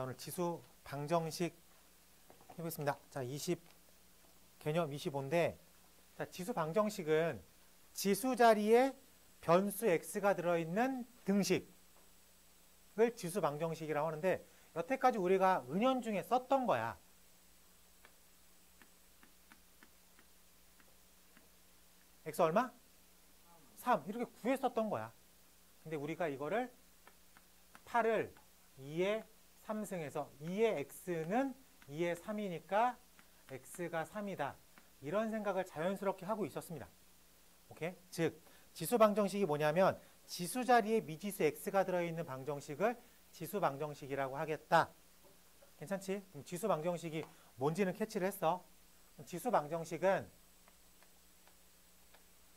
자, 오늘 지수 방정식 해보겠습니다. 자, 개념 25인데, 자, 지수 방정식은 지수 자리에 변수 x가 들어있는 등식을 지수 방정식이라고 하는데, 여태까지 우리가 은연중에 썼던 거야. x 얼마? 3. 이렇게 구했었던 거야. 근데 우리가 이거를 8을 2의 3승해서 2의 x는 2의 3이니까 x가 3이다. 이런 생각을 자연스럽게 하고 있었습니다. 오케이? 즉, 지수 방정식이 뭐냐면 지수 자리에 미지수 x가 들어있는 방정식을 지수 방정식이라고 하겠다. 괜찮지? 그럼 지수 방정식이 뭔지는 캐치를 했어. 지수 방정식은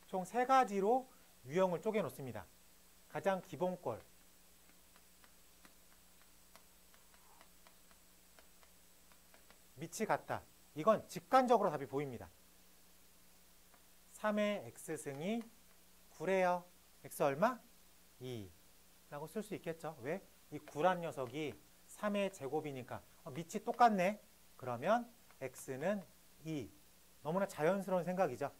총 3가지로 유형을 쪼개 놓습니다. 가장 기본꼴, 밑이 같다. 이건 직관적으로 답이 보입니다. 3의 x승이 9래요. x 얼마? 2 라고 쓸 수 있겠죠. 왜? 이 9란 녀석이 3의 제곱이니까 밑이 똑같네. 그러면 x는 2. 너무나 자연스러운 생각이죠.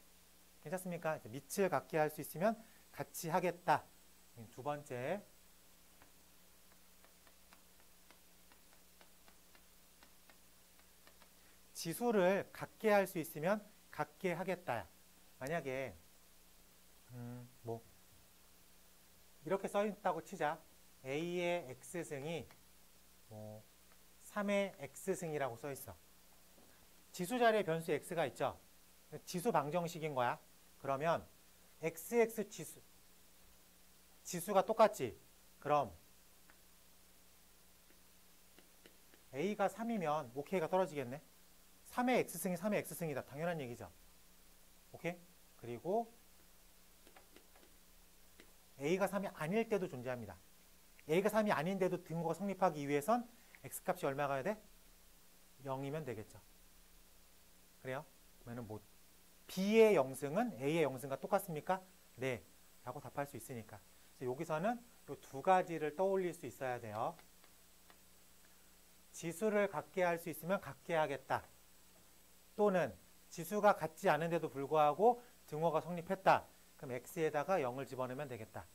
괜찮습니까? 밑을 같게 할 수 있으면 같이 하겠다. 두 번째, 지수를 같게 할 수 있으면 같게 하겠다. 만약에 이렇게 써있다고 치자. a의 x승이 3의 x승이라고 써있어. 지수 자리에 변수 x가 있죠. 지수 방정식인 거야. 그러면 xx 지수가 똑같지. 그럼 a가 3이면 ok가 떨어지겠네. 3의 x승이 3의 x승이다. 당연한 얘기죠. 오케이? 그리고 a가 3이 아닐 때도 존재합니다. a가 3이 아닌데도 등호가 성립하기 위해선 x값이 얼마가 야 돼? 0이면 되겠죠. 그래요? 그러면 b의 영승은 a의 영승과 똑같습니까? 네. 라고 답할 수 있으니까. 그래서 여기서는 이 두 가지를 떠올릴 수 있어야 돼요. 지수를 같게 할 수 있으면 같게 하겠다. 또는 지수가 같지 않은데도 불구하고 등호가 성립했다. 그럼 x에다가 0을 집어넣으면 되겠다.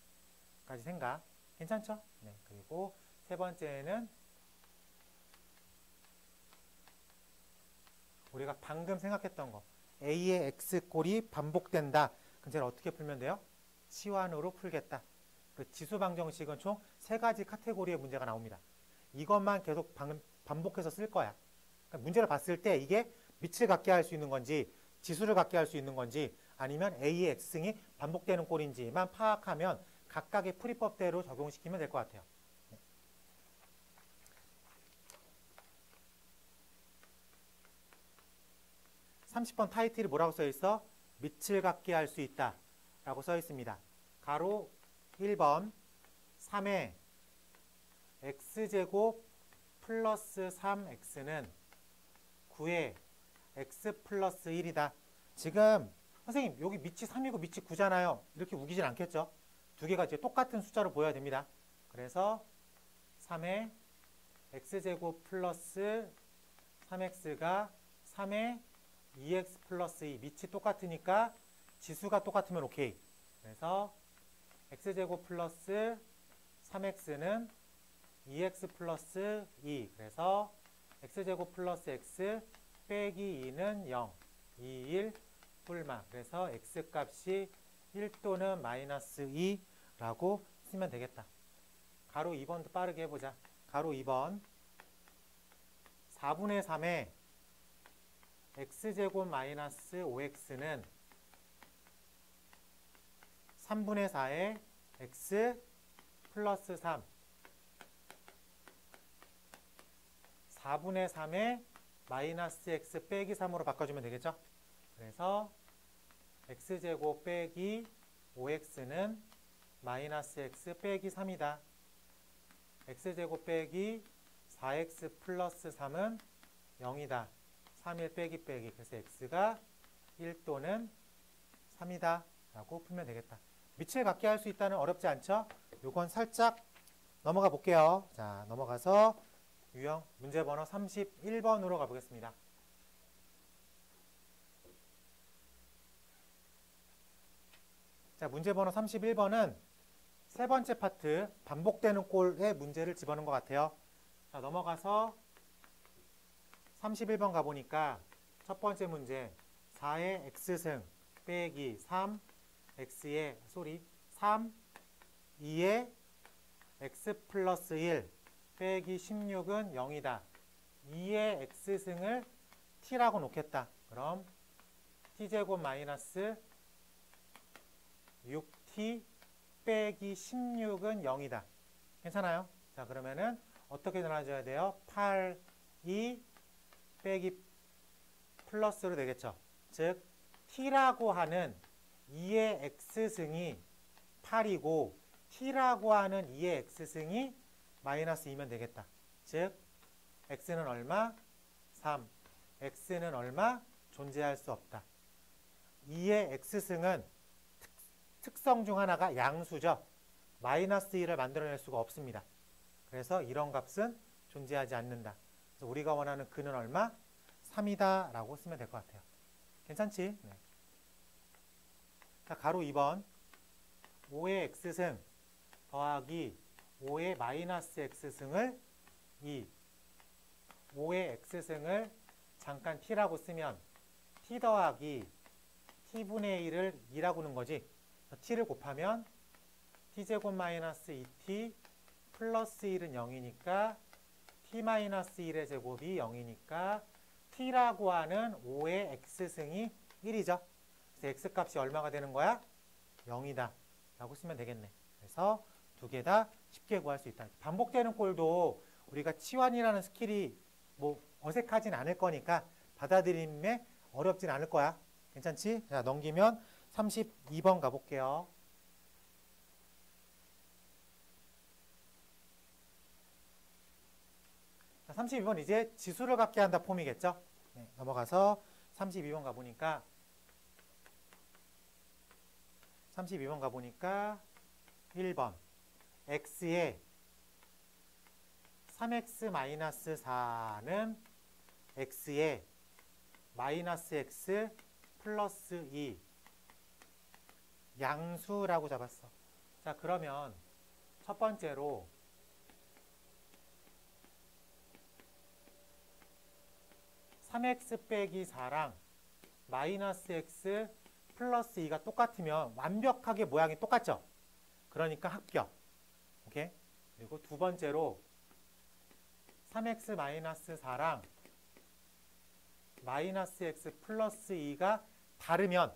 까지 생각. 괜찮죠? 네. 그리고 세 번째는 우리가 방금 생각했던 거. a의 x꼴이 반복된다. 그럼 제가 어떻게 풀면 돼요? 치환으로 풀겠다. 그 지수 방정식은 총 3가지 카테고리의 문제가 나옵니다. 이것만 계속 반복해서 쓸 거야. 그러니까 문제를 봤을 때 이게 밑을 같게 할 수 있는 건지 지수를 같게 할 수 있는 건지 아니면 a의 x승이 반복되는 꼴인지만 파악하면 각각의 풀이법대로 적용시키면 될 것 같아요. 네. 30번 타이틀이 뭐라고 써있어? 밑을 같게 할 수 있다 라고 써있습니다. 가로 1번 3의 x제곱 플러스 3x는 9의 x 플러스 1이다. 지금 선생님 여기 밑이 3이고 밑이 9잖아요. 이렇게 우기진 않겠죠? 두 개가 이제 똑같은 숫자로 보여야 됩니다. 그래서 3의 x제곱 플러스 3x가 3의 2x 플러스 2 밑이 똑같으니까 지수가 똑같으면 오케이. 그래서 x제곱 플러스 3x는 2x 플러스 2. 그래서 x제곱 플러스 x 빼기 2는 0. 2, 1 뿔마. 그래서 x값이 1 또는 마이너스 2라고 쓰면 되겠다. 가로 2번도 빠르게 해보자. 가로 2번 4분의 3의 x제곱 마이너스 5x는 3분의 4의 x 플러스 3 4분의 3의 마이너스 x 빼기 3으로 바꿔주면 되겠죠? 그래서 x제곱 빼기 5x는 마이너스 x 빼기 3이다. x제곱 빼기 4x 플러스 3은 0이다. 3일 빼기 빼기. 그래서 x가 1 또는 3이다. 라고 풀면 되겠다. 밑을 같게 할 수 있다는 어렵지 않죠? 요건 살짝 넘어가 볼게요. 자, 넘어가서 유형 문제 번호 31번으로 가보겠습니다. 자, 문제 번호 31번은 세 번째 파트 반복되는 꼴의 문제를 집어넣은 것 같아요. 자, 넘어가서 31번 가보니까 첫 번째 문제 4의 x승 빼기 3 x의 3 2의 x 플러스 1 빼기 16은 0이다. 2의 x승을 t라고 놓겠다. 그럼 t제곱 마이너스 6t 빼기 16은 0이다. 괜찮아요? 자, 그러면은 어떻게 나눠줘야 돼요? 8, 2 빼기 플러스로 되겠죠. 즉 t라고 하는 2의 x승이 8이고 t라고 하는 2의 x승이 마이너스 2면 되겠다. 즉 x는 얼마? 3. x는 얼마? 존재할 수 없다. 2의 x승은 특성 중 하나가 양수죠. 마이너스 1을 만들어낼 수가 없습니다. 그래서 이런 값은 존재하지 않는다. 그래서 우리가 원하는 그는 얼마? 3이다 라고 쓰면 될 것 같아요. 괜찮지? 네. 자, 가로 2번 5의 x승 더하기 5의 마이너스 x승을 2 5의 x승을 잠깐 t라고 쓰면 t 더하기 t분의 1을 2라고 하는 거지. t를 곱하면 t제곱 마이너스 2t 플러스 1은 0이니까 t 마이너스 1의 제곱이 0이니까 t라고 하는 5의 x승이 1이죠. 그래서 x값이 얼마가 되는 거야? 0이다 라고 쓰면 되겠네. 그래서 두 개 다 쉽게 구할 수 있다. 반복되는 꼴도 우리가 치환이라는 스킬이 뭐 어색하진 않을 거니까 받아들임에 어렵진 않을 거야. 괜찮지? 자, 넘기면 32번 가볼게요. 자, 32번 이제 지수를 갖게 한다 폼이겠죠? 네, 넘어가서 32번 가보니까 1번 x의 3x-4는 x의 마이너스 x 플러스 2 양수라고 잡았어. 자, 그러면 첫 번째로 3x 빼기 4랑 마이너스 x 플러스 2가 똑같으면 완벽하게 모양이 똑같죠? 그러니까 합격. 오케이? 그리고 두 번째로 3x 마이너스 4랑 마이너스 x 플러스 2가 다르면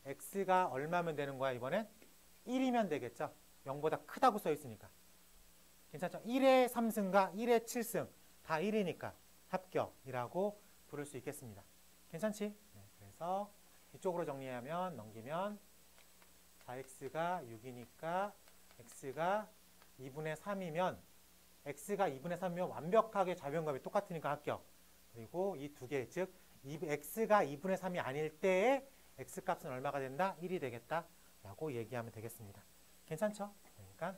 x가 얼마면 되는 거야 이번엔? 1이면 되겠죠? 0보다 크다고 써 있으니까. 괜찮죠? 1의 3승과 1의 7승 다 1이니까 합격이라고 부를 수 있겠습니다. 괜찮지? 네, 그래서 이쪽으로 정리하면 넘기면 4x가 6이니까 x가 2분의 3이면 x가 2분의 3이면 완벽하게 좌변값이 똑같으니까 합격. 그리고 이 두 개, 즉 x가 2분의 3이 아닐 때의 x값은 얼마가 된다? 1이 되겠다 라고 얘기하면 되겠습니다. 괜찮죠? 그러니까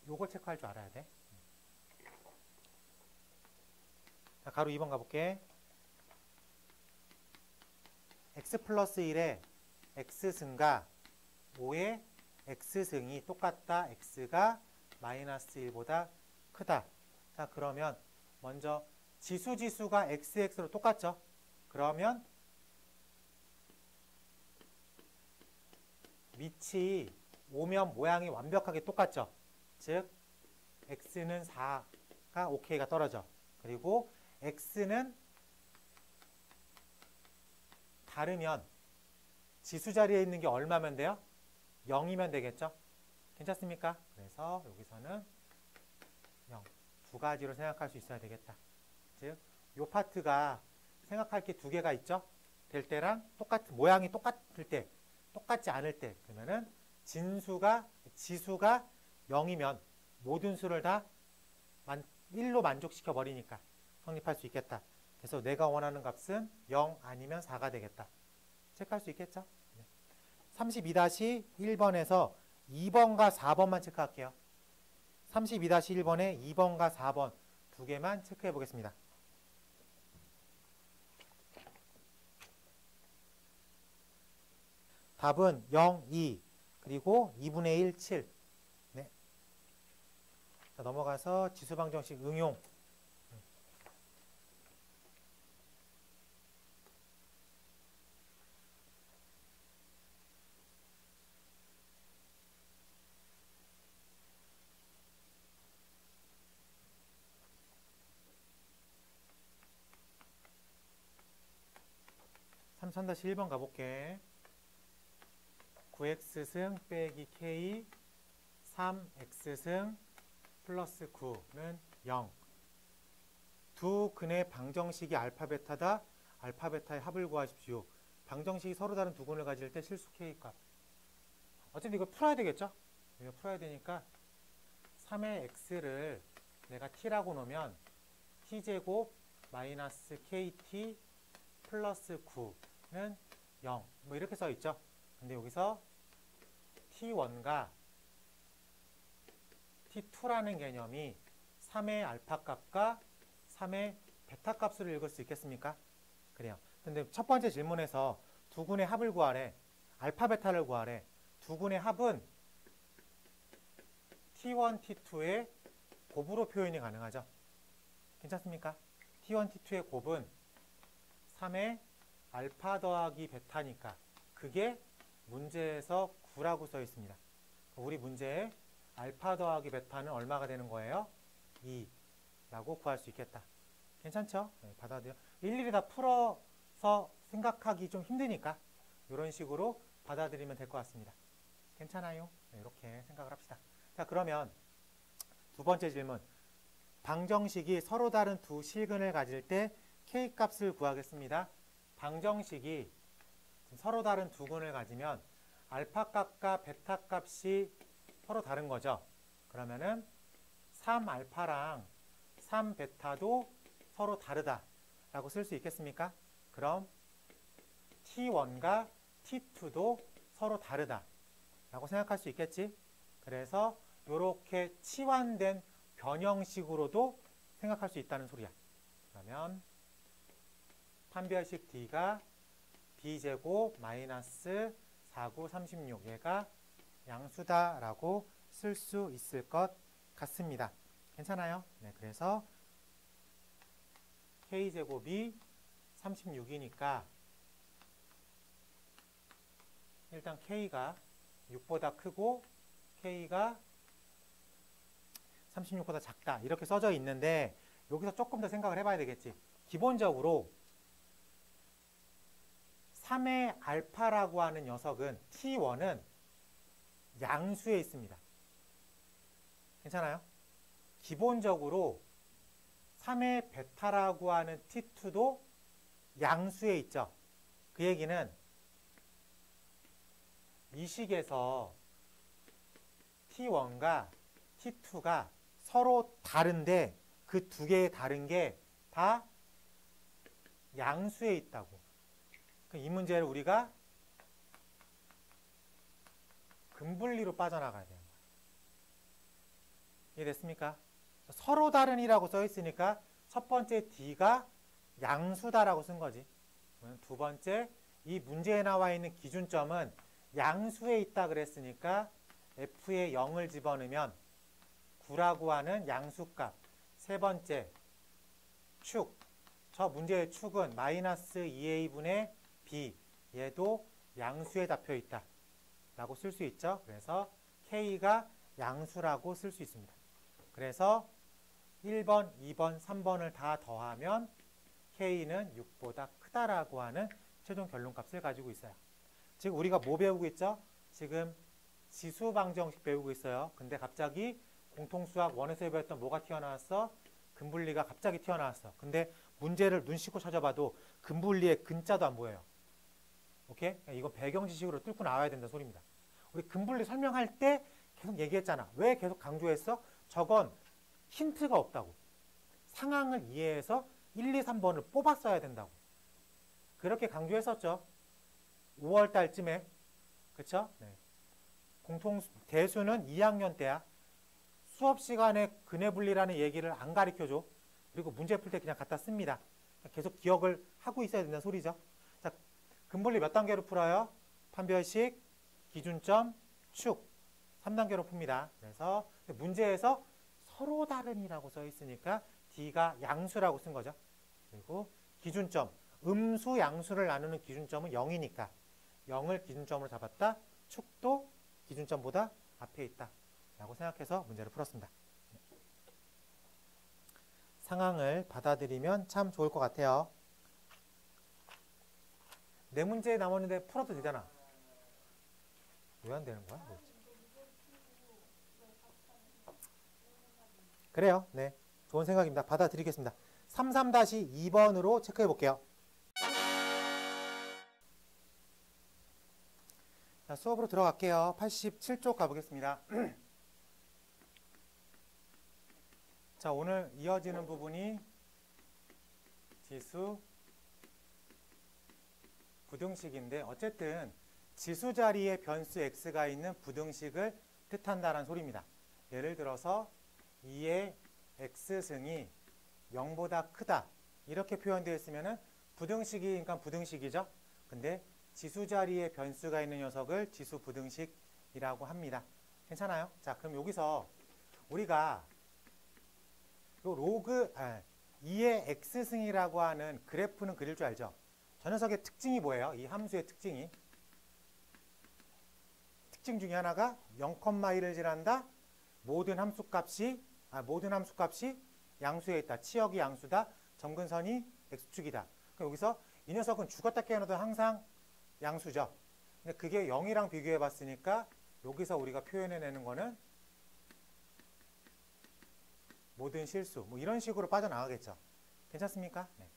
요걸 체크할 줄 알아야 돼. 자, 가로 2번 가볼게. x 플러스 1의 x승과 5의 x승이 똑같다. x가 마이너스 1보다 크다. 자, 그러면 먼저 지수가 xx로 똑같죠? 그러면 밑이 오면 모양이 완벽하게 똑같죠? 즉 x는 4가 ok가 떨어져. 그리고 x는 다르면 지수 자리에 있는 게 얼마면 돼요? 0이면 되겠죠? 괜찮습니까? 그래서 여기서는 0. 두 가지로 생각할 수 있어야 되겠다. 즉, 요 파트가 생각할 게 두 개가 있죠? 될 때랑 모양이 똑같을 때, 똑같지 않을 때, 그러면은 지수가 0이면 모든 수를 다 1로 만족시켜 버리니까 성립할 수 있겠다. 그래서 내가 원하는 값은 0 아니면 4가 되겠다. 체크할 수 있겠죠? 32-1번에서 2번과 4번만 체크할게요. 32-1번에 2번과 4번 두 개만 체크해 보겠습니다. 답은 0, 2, 그리고 2분의 1, 7. 네. 자, 넘어가서 지수방정식 응용. (3-1번) 가볼게. 9x승 빼기 k 3x승 플러스 9는 0. 두 근의 방정식이 알파 베타다. 알파 베타의 합을 구하십시오. 방정식이 서로 다른 두 근을 가질 때 실수 k 값. 어쨌든 이거 풀어야 되겠죠? 이거 풀어야 되니까 3의 x를 내가 t라고 놓으면 t제곱 마이너스 kt 플러스 9는 0. 뭐 이렇게 써 있죠? 근데 여기서 t1과 t2라는 개념이 3의 알파 값과 3의 베타 값으로 읽을 수 있겠습니까? 그래요. 근데 첫 번째 질문에서 두 군의 합을 구하래. 알파 베타를 구하래. 두 군의 합은 t1, t2의 곱으로 표현이 가능하죠. 괜찮습니까? t1, t2의 곱은 3의 알파 더하기 베타니까 그게 문제에서 9라고 써 있습니다. 우리 문제에 알파 더하기 베타는 얼마가 되는 거예요? 2라고 구할 수 있겠다. 괜찮죠? 네, 받아들여. 일일이 다 풀어서 생각하기 좀 힘드니까 이런 식으로 받아들이면 될 것 같습니다. 괜찮아요? 네, 이렇게 생각을 합시다. 자, 그러면 두 번째 질문. 방정식이 서로 다른 두 실근을 가질 때 k 값을 구하겠습니다. 방정식이 서로 다른 두 근을 가지면 알파 값과 베타 값이 서로 다른 거죠. 그러면은 3알파랑 3베타도 서로 다르다라고 쓸 수 있겠습니까? 그럼 t1과 t2도 서로 다르다라고 생각할 수 있겠지? 그래서 이렇게 치환된 변형식으로도 생각할 수 있다는 소리야. 그러면 판별식 D가 B제곱 마이너스 49, 36 얘가 양수다라고 쓸 수 있을 것 같습니다. 괜찮아요? 네, 그래서 K제곱이 36이니까 일단 K가 6보다 크고 K가 36보다 작다 이렇게 써져 있는데 여기서 조금 더 생각을 해봐야 되겠지. 기본적으로 3의 알파라고 하는 녀석은 T1은 양수에 있습니다. 괜찮아요? 기본적으로 3의 베타라고 하는 T2도 양수에 있죠. 그 얘기는 이 식에서 T1과 T2가 서로 다른데 그 두 개의 다른 게 다 양수에 있다고. 이 문제를 우리가 근분리로 빠져나가야 돼요. 이해됐습니까? 서로 다른이라고 써 있으니까 첫 번째 D가 양수다라고 쓴 거지. 두 번째 이 문제에 나와 있는 기준점은 양수에 있다 그랬으니까 F에 0을 집어넣으면 9라고 하는 양수값. 세 번째 축. 저 문제의 축은 마이너스 2a분의 b. 얘도 양수에 잡혀 있다 라고 쓸 수 있죠. 그래서 K가 양수라고 쓸 수 있습니다. 그래서 1번, 2번, 3번을 다 더하면 K는 6보다 크다라고 하는 최종 결론값을 가지고 있어요. 지금 우리가 뭐 배우고 있죠? 지금 지수방정식 배우고 있어요. 근데 갑자기 공통수학 1에서 배웠던 뭐가 튀어나왔어? 근분리가 갑자기 튀어나왔어. 근데 문제를 눈 씻고 찾아봐도 근분리의 근자도 안 보여요. 오케이? 이거 배경 지식으로 뚫고 나와야 된다는 소리입니다. 우리 근분리 설명할 때 계속 얘기했잖아. 왜 계속 강조했어? 저건 힌트가 없다고. 상황을 이해해서 1, 2, 3번을 뽑았어야 된다고. 그렇게 강조했었죠. 5월 달쯤에. 그쵸? 네. 대수는 2학년 때야. 수업 시간에 근해 분리라는 얘기를 안 가르쳐줘. 그리고 문제 풀 때 그냥 갖다 씁니다. 계속 기억을 하고 있어야 된다는 소리죠. 자, 근분리 몇 단계로 풀어요? 판별식, 기준점, 축. 3단계로 풉니다. 그래서 문제에서 서로 다름이라고 써 있으니까 D가 양수라고 쓴 거죠. 그리고 기준점, 음수, 양수를 나누는 기준점은 0이니까 0을 기준점으로 잡았다. 축도 기준점보다 앞에 있다. 라고 생각해서 문제를 풀었습니다. 상황을 받아들이면 참 좋을 것 같아요. 네 문제 남았는데 풀어도 되잖아. 왜 안 되는 거야? 그래요. 네. 좋은 생각입니다. 받아들이겠습니다. 33-2번으로 체크해 볼게요. 자, 수업으로 들어갈게요. 87쪽 가보겠습니다. 자, 오늘 이어지는 부분이 지수 부등식인데 어쨌든 지수 자리에 변수 x가 있는 부등식을 뜻한다는 소리입니다. 예를 들어서 2의 x승이 0보다 크다 이렇게 표현되어 있으면 부등식이니까 부등식이죠. 근데 지수 자리에 변수가 있는 녀석을 지수 부등식이라고 합니다. 괜찮아요? 자, 그럼 여기서 우리가 요 2의 x승이라고 하는 그래프는 그릴 줄 알죠? 저 녀석의 특징이 뭐예요? 이 함수의 특징이 특징 중에 하나가 0,1을 지난다. 모든 함수값이 양수에 있다. 치역이 양수다. 점근선이 x축이다. 그럼 여기서 이 녀석은 죽었다 깨어나도 항상 양수죠. 근데 그게 0이랑 비교해 봤으니까 여기서 우리가 표현해내는 거는 모든 실수 뭐 이런 식으로 빠져나가겠죠. 괜찮습니까? 네.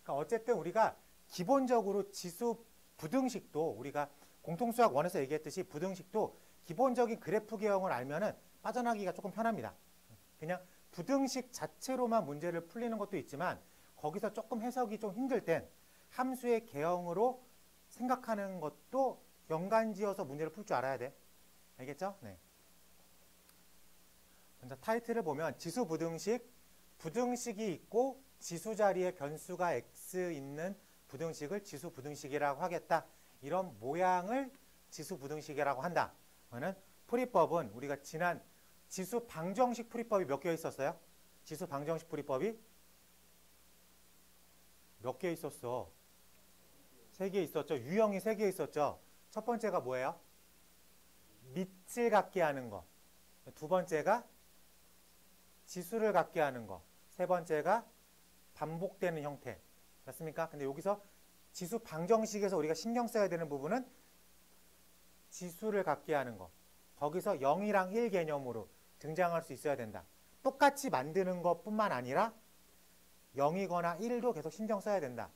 그러니까 어쨌든 우리가 기본적으로 지수 부등식도 우리가 공통수학 1에서 얘기했듯이 부등식도 기본적인 그래프 개형을 알면은 빠져나가기가 조금 편합니다. 그냥 부등식 자체로만 문제를 풀리는 것도 있지만 거기서 조금 해석이 좀 힘들 땐 함수의 개형으로 생각하는 것도 연관지어서 문제를 풀 줄 알아야 돼. 알겠죠? 네. 먼저 타이틀을 보면 지수 부등식, 부등식이 있고 지수 자리에 변수가 x 있는 부등식을 지수 부등식이라고 하겠다. 이런 모양을 지수 부등식이라고 한다. 그러면 풀이법은 우리가 지난 지수 방정식 풀이법이 몇 개 있었어요? 지수 방정식 풀이법이 몇 개 있었어? 3개 있었죠. 유형이 3개 있었죠. 첫 번째가 뭐예요? 밑을 갖게 하는 거. 두 번째가 지수를 갖게 하는 거. 세 번째가 반복되는 형태. 맞습니까? 근데 여기서 지수 방정식에서 우리가 신경 써야 되는 부분은 지수를 갖게 하는 거. 거기서 0이랑 1 개념으로 등장할 수 있어야 된다. 똑같이 만드는 것뿐만 아니라 0이거나 1도 계속 신경 써야 된다.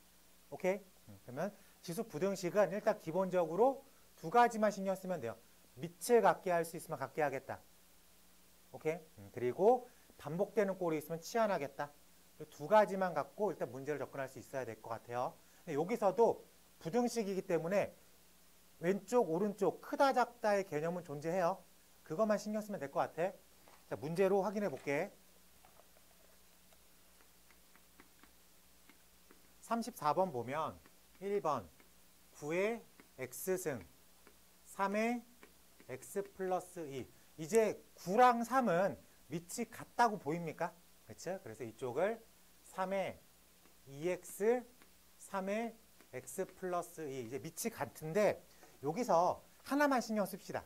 오케이? 그러면 지수 부등식은 일단 기본적으로 두 가지만 신경 쓰면 돼요. 밑을 갖게 할 수 있으면 갖게 하겠다. 오케이? 그리고 반복되는 꼴이 있으면 치환하겠다. 두 가지만 갖고 일단 문제를 접근할 수 있어야 될 것 같아요. 근데 여기서도 부등식이기 때문에 왼쪽, 오른쪽, 크다, 작다의 개념은 존재해요. 그것만 신경 쓰면 될 것 같아. 자, 문제로 확인해 볼게. 34번 보면 1번 9의 x승 3의 x 플러스 2 이제 9랑 3은 밑이 같다고 보입니까? 그렇죠? 그래서 이쪽을 3의 2x 3의 x 플러스 2 이제 밑이 같은데 여기서 하나만 신경 씁시다.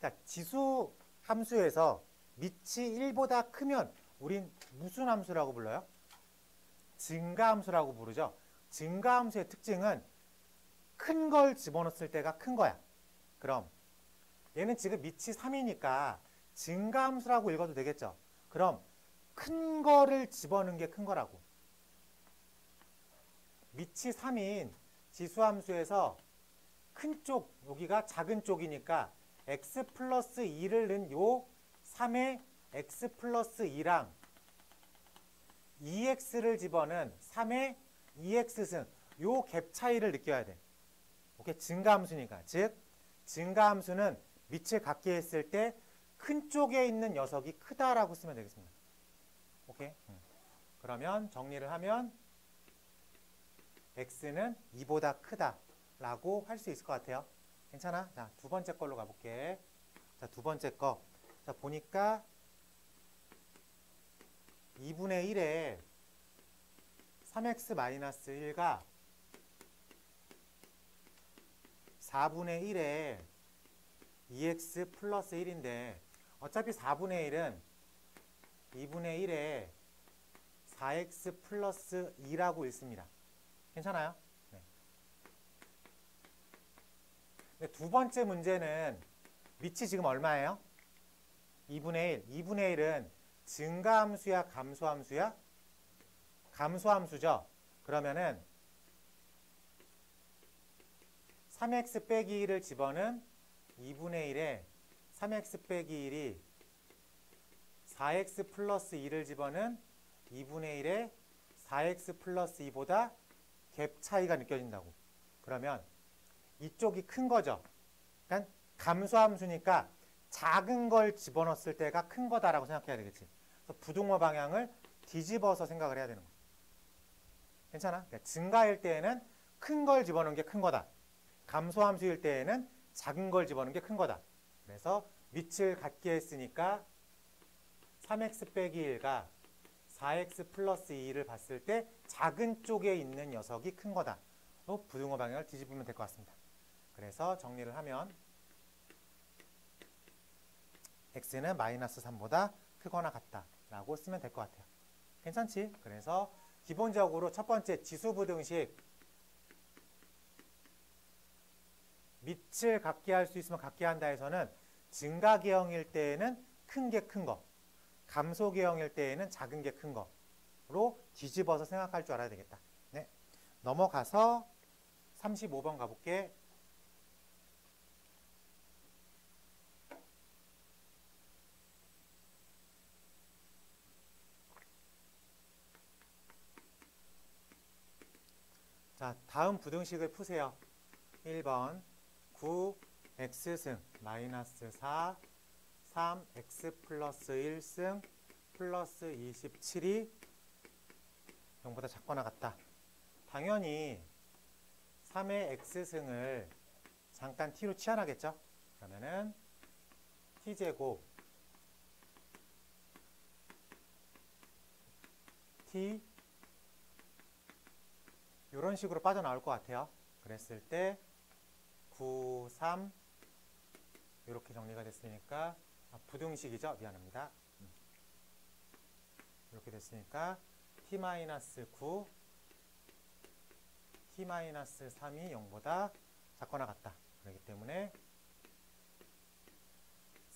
자, 지수 함수에서 밑이 1보다 크면 우린 무슨 함수라고 불러요? 증가함수라고 부르죠. 증가함수의 특징은 큰 걸 집어넣었을 때가 큰 거야. 그럼 얘는 지금 밑이 3이니까 증가함수라고 읽어도 되겠죠. 그럼 큰 거를 집어넣은 게 큰 거라고. 밑이 3인 지수함수에서 큰 쪽, 여기가 작은 쪽이니까 x 플러스 2를 넣은 요 3의 x 플러스 2랑 2x를 집어넣은 3의 2x승 요 갭 차이를 느껴야 돼. 오케이? 증가함수니까. 즉 증가함수는 밑을 갖게 했을 때 큰 쪽에 있는 녀석이 크다라고 쓰면 되겠습니다. 오케이? 그러면 정리를 하면 x는 2보다 크다라고 할 수 있을 것 같아요. 괜찮아? 자, 두 번째 걸로 가볼게. 자, 두 번째 거. 자, 보니까 2분의 1에 3x-1가 4분의 1에 2x 플러스 1인데 어차피 4분의 1은 2분의 1에 4x 플러스 2라고 읽습니다. 괜찮아요? 네. 근데 두 번째 문제는 밑이 지금 얼마예요? 2분의 1. 2분의 1은 증가함수야, 감소함수야? 감소함수죠. 그러면은 3x 빼기 1을 집어는 2분의 1에 3x 빼기 1이 4x 플러스 2를 집어는 2분의 1에 4x 플러스 2보다 갭 차이가 느껴진다고. 그러면 이쪽이 큰 거죠. 그러니까 감소함수니까 작은 걸 집어넣었을 때가 큰 거다라고 생각해야 되겠지. 그래서 부등호 방향을 뒤집어서 생각을 해야 되는 거야. 괜찮아? 그러니까 증가일 때에는 큰 걸 집어넣는 게 큰 거다. 감소함수일 때에는 작은 걸 집어넣는 게 큰 거다. 그래서 밑을 같게 했으니까 3x 빼기 1가 4x 플러스 2를 봤을 때 작은 쪽에 있는 녀석이 큰 거다. 또 부등호 방향을 뒤집으면 될 것 같습니다. 그래서 정리를 하면 x는 마이너스 3보다 크거나 같다라고 쓰면 될 것 같아요. 괜찮지? 그래서 기본적으로 첫 번째 지수부등식 밑을 같게 할 수 있으면 같게 한다 해서는 증가계형일 때에는 큰 게 큰 거, 감소계형일 때에는 작은 게 큰 거로 뒤집어서 생각할 줄 알아야 되겠다. 네. 넘어가서 35번 가볼게. 자, 다음 부등식을 푸세요. 1번 9x승 마이너스 4 3x 플러스 1승 플러스 27이 0보다 작거나 같다. 당연히 3의 x승을 잠깐 t로 치환하겠죠. 그러면은 t제곱 t 이런 식으로 빠져나올 것 같아요. 그랬을 때 9, 3 이렇게 정리가 됐으니까 부등식이죠. 미안합니다. 이렇게 됐으니까 t-9 t-3이 0보다 작거나 같다. 그렇기 때문에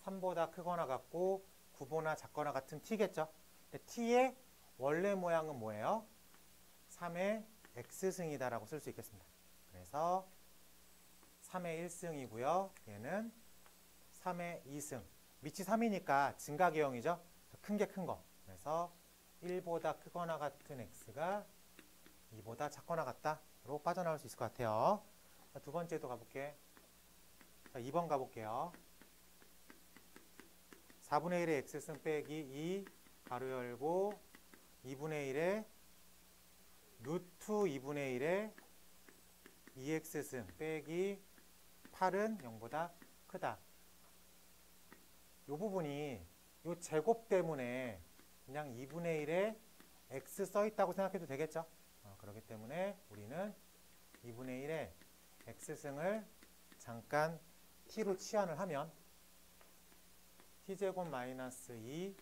3보다 크거나 같고 9보다 작거나 같은 t겠죠. t의 원래 모양은 뭐예요? 3의 x승이다 라고 쓸 수 있겠습니다. 그래서 3의 1승이고요. 얘는 3의 2승. 밑이 3이니까 증가계형이죠. 큰 게 큰 거. 그래서 1보다 크거나 같은 x가 2보다 작거나 같다로 빠져나올 수 있을 것 같아요. 자, 두 번째도 가볼게. 자, 2번 가볼게요. 4분의 1의 x승 빼기 2 가로 열고 2분의 1의 루트 2분의 1의 2x승 빼기 8은 0보다 크다. 이 부분이 이 제곱 때문에 그냥 2분의 1에 x 써있다고 생각해도 되겠죠. 그렇기 때문에 우리는 2분의 1에 x승을 잠깐 t로 치환을 하면 t제곱 마이너스 2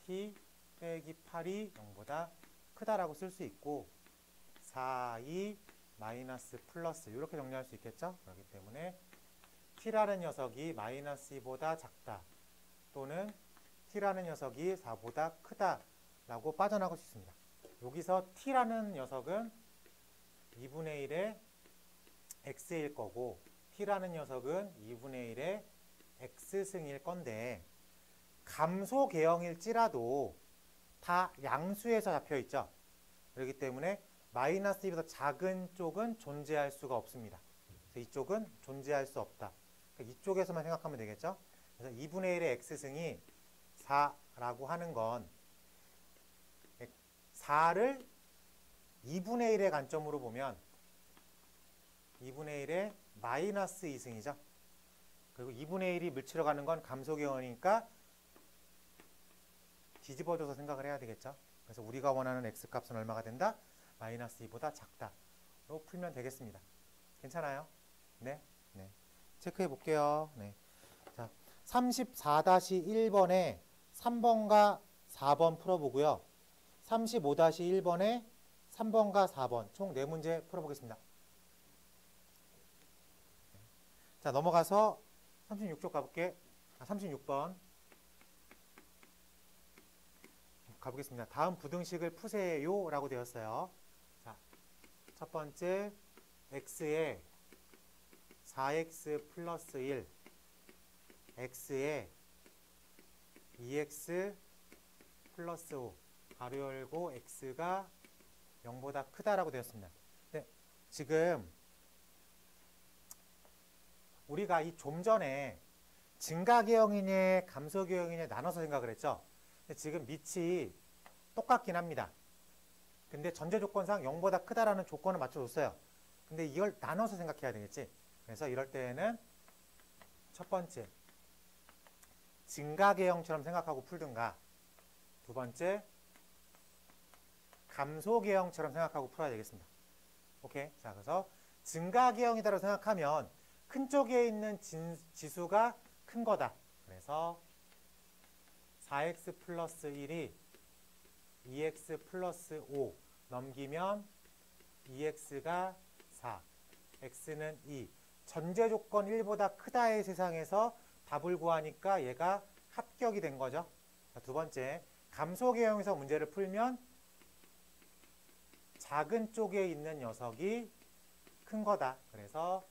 t 빼기 8이 0보다 크다라고 쓸 수 있고 4, 2 마이너스 플러스 이렇게 정리할 수 있겠죠. 그렇기 때문에 t라는 녀석이 마이너스 2보다 작다 또는 t라는 녀석이 4보다 크다 라고 빠져나갈 수 있습니다. 여기서 t라는 녀석은 2분의 1의 x일 거고 t라는 녀석은 2분의 1의 x승일 건데 감소 계형일지라도 다 양수에서 잡혀 있죠. 그렇기 때문에 마이너스 2보다 작은 쪽은 존재할 수가 없습니다. 그래서 이쪽은 존재할 수 없다. 그러니까 이쪽에서만 생각하면 되겠죠. 그래서 2분의 1의 x승이 4라고 하는 건 4를 2분의 1의 관점으로 보면 2분의 1의 마이너스 2승이죠. 그리고 2분의 1이 물치러 가는 건 감소기형이니까 뒤집어줘서 생각을 해야 되겠죠. 그래서 우리가 원하는 x값은 얼마가 된다? 마이너스 2보다 작다로 풀면 되겠습니다. 괜찮아요? 네. 네. 체크해 볼게요. 네. 자, 34-1번에 3번과 4번 풀어보고요. 35-1번에 3번과 4번 총 4문제 풀어보겠습니다. 자, 넘어가서 36쪽 가볼게. 36번 가보겠습니다. 다음 부등식을 푸세요 라고 되었어요. 자, 첫 번째 x에 4x 플러스 1 x에 2x 플러스 5 가로 열고 x가 0보다 크다라고 되었습니다. 네, 지금 우리가 이 좀 전에 증가계형이냐 감소계형이냐 나눠서 생각을 했죠. 근데 지금 밑이 똑같긴 합니다. 근데 전제조건상 0보다 크다라는 조건을 맞춰줬어요. 근데 이걸 나눠서 생각해야 되겠지. 그래서 이럴 때에는 첫 번째 증가계형처럼 생각하고 풀든가, 두 번째 감소계형처럼 생각하고 풀어야 되겠습니다. 오케이. 자, 그래서 증가계형이다라고 생각하면 큰 쪽에 있는 지수가 큰 거다. 그래서 4x 플러스 1이 2x 플러스 5 넘기면 2x가 4, x는 2. 전제조건 1보다 크다의 세상에서 답을 구하니까 얘가 합격이 된 거죠. 자, 두 번째, 감소계형에서 문제를 풀면 작은 쪽에 있는 녀석이 큰 거다. 그래서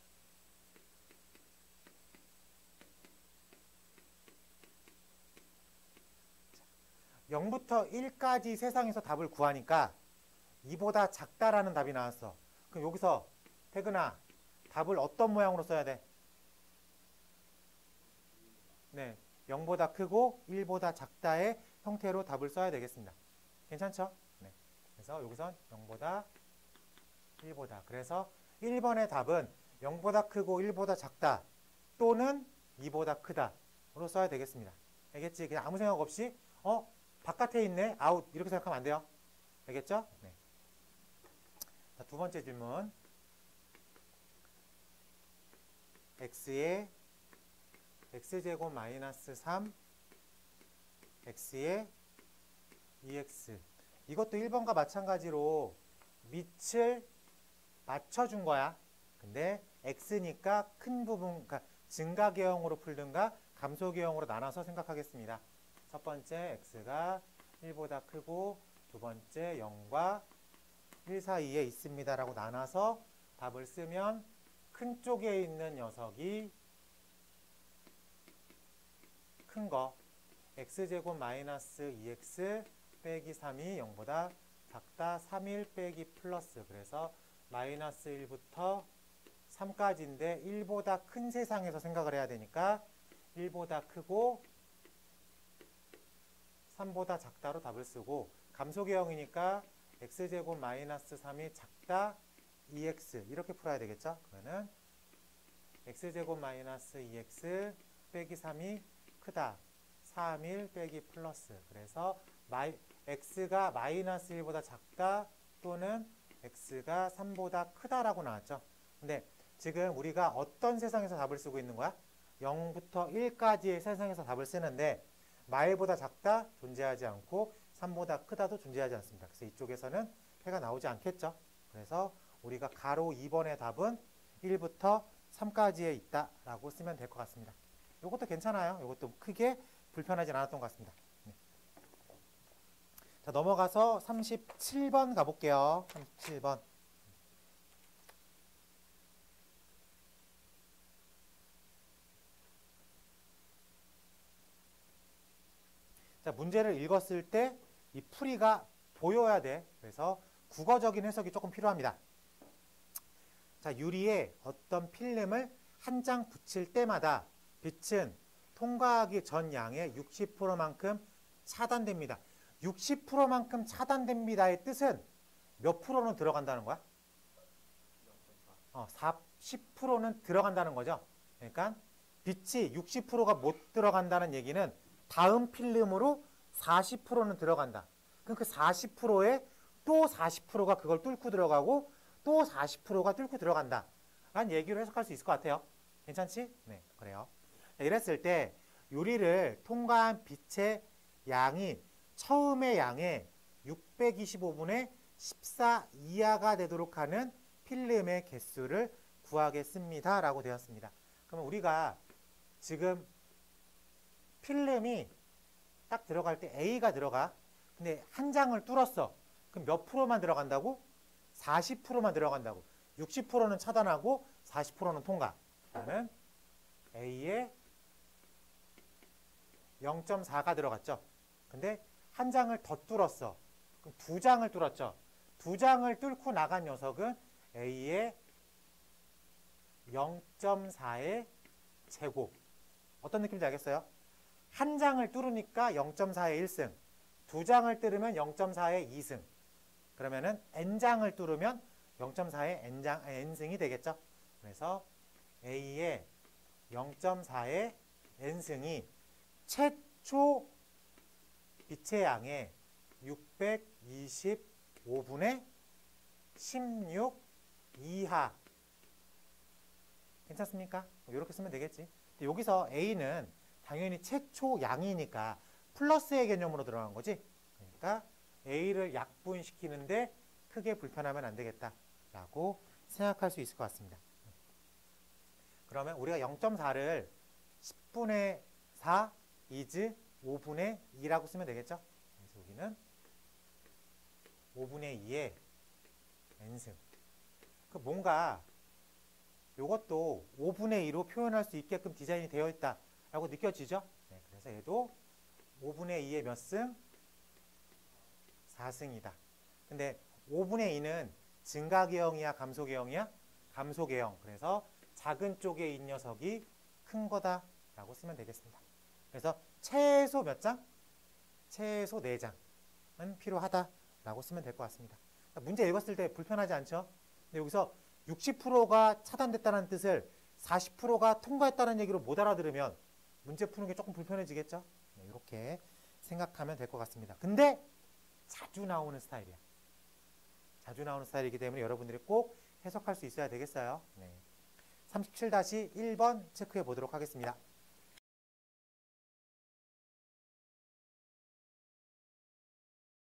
0부터 1까지 세상에서 답을 구하니까 2보다 작다라는 답이 나왔어. 그럼 여기서 태근아, 답을 어떤 모양으로 써야 돼? 네, 0보다 크고 1보다 작다의 형태로 답을 써야 되겠습니다. 괜찮죠? 네. 그래서 여기선 0보다 1보다. 그래서 1번의 답은 0보다 크고 1보다 작다 또는 2보다 크다로 써야 되겠습니다. 알겠지? 그냥 아무 생각 없이 바깥에 있네, 아웃 이렇게 생각하면 안 돼요. 알겠죠? 네. 자, 두 번째 질문. x에 x제곱 마이너스 3 x에 2x, 이것도 1번과 마찬가지로 밑을 맞춰준 거야. 근데 x니까 큰 부분, 그러니까 증가계형으로 풀든가 감소계형으로 나눠서 생각하겠습니다. 첫 번째 x가 1보다 크고 두 번째 0과 1 사이에 있습니다 라고 나눠서 답을 쓰면 큰 쪽에 있는 녀석이 큰 거 x제곱 마이너스 2x 빼기 3이 0보다 작다 3일 빼기 플러스, 그래서 마이너스 1부터 3까지인데 1보다 큰 세상에서 생각을 해야 되니까 1보다 크고 3보다 작다로 답을 쓰고, 감소계형이니까 x제곱 마이너스 3이 작다 2x 이렇게 풀어야 되겠죠. 그러면 x제곱 마이너스 2x 빼기 3이 크다 3일 빼기 플러스, 그래서 x가 마이너스 1보다 작다 또는 x가 3보다 크다라고 나왔죠. 근데 지금 우리가 어떤 세상에서 답을 쓰고 있는 거야? 0부터 1까지의 세상에서 답을 쓰는데 마일보다 작다 존재하지 않고 3보다 크다도 존재하지 않습니다. 그래서 이쪽에서는 해가 나오지 않겠죠. 그래서 우리가 가로 2번의 답은 1부터 3까지에 있다라고 쓰면 될 것 같습니다. 이것도 괜찮아요. 이것도 크게 불편하진 않았던 것 같습니다. 네. 자, 넘어가서 37번 가볼게요. 37번. 자, 문제를 읽었을 때 이 풀이가 보여야 돼. 그래서 국어적인 해석이 조금 필요합니다. 자, 유리에 어떤 필름을 한 장 붙일 때마다 빛은 통과하기 전 양의 60%만큼 차단됩니다. 60%만큼 차단됩니다의 뜻은 몇 프로는 들어간다는 거야? 40%는 들어간다는 거죠. 그러니까 빛이 60%가 못 들어간다는 얘기는 다음 필름으로 40%는 들어간다. 그럼 그 40%에 또 40%가 그걸 뚫고 들어가고 또 40%가 뚫고 들어간다. 라는 얘기로 해석할 수 있을 것 같아요. 괜찮지? 네, 그래요. 이랬을 때 유리를 통과한 빛의 양이 처음의 양의 625분의 14 이하가 되도록 하는 필름의 개수를 구하겠습니다. 라고 되었습니다. 그러면 우리가 지금 필름이 딱 들어갈 때 A가 들어가. 근데 한 장을 뚫었어. 그럼 몇 프로만 들어간다고? 40%만 들어간다고. 60%는 차단하고 40%는 통과. 그러면 A에 0.4가 들어갔죠. 근데 한 장을 더 뚫었어. 그럼 두 장을 뚫었죠. 두 장을 뚫고 나간 녀석은 A의 0.4의 제곱. 어떤 느낌인지 알겠어요? 한 장을 뚫으니까 0.4의 1승. 두 장을 뚫으면 0.4의 2승. 그러면은 N장을 뚫으면 0.4의 N승이 되겠죠. 그래서 A의 0.4의 N승이 최초 빛의 양의 625분의 16 이하. 괜찮습니까? 이렇게 쓰면 되겠지. 여기서 A는 당연히 최초 양이니까 플러스의 개념으로 들어간 거지. 그러니까 A를 약분시키는데 크게 불편하면 안 되겠다라고 생각할 수 있을 것 같습니다. 그러면 우리가 0.4를 10분의 4 is 5분의 2라고 쓰면 되겠죠. 그래서 여기는 5분의 2의 n승. 뭔가 이것도 5분의 2로 표현할 수 있게끔 디자인이 되어 있다라고 느껴지죠. 네, 그래서 얘도 5분의 2의 몇 승? 4승이다. 근데 5분의 2는 증가계형이야, 감소계형이야? 감소계형. 그래서 작은 쪽에 이 녀석이 큰 거다라고 쓰면 되겠습니다. 그래서 최소 몇 장? 최소 4장은 필요하다라고 쓰면 될 것 같습니다. 문제 읽었을 때 불편하지 않죠? 근데 여기서 60%가 차단됐다는 뜻을 40%가 통과했다는 얘기로 못 알아들으면 문제 푸는 게 조금 불편해지겠죠? 네, 이렇게 생각하면 될 것 같습니다. 근데 자주 나오는 스타일이야. 자주 나오는 스타일이기 때문에 여러분들이 꼭 해석할 수 있어야 되겠어요. 네. 37-1번 체크해 보도록 하겠습니다.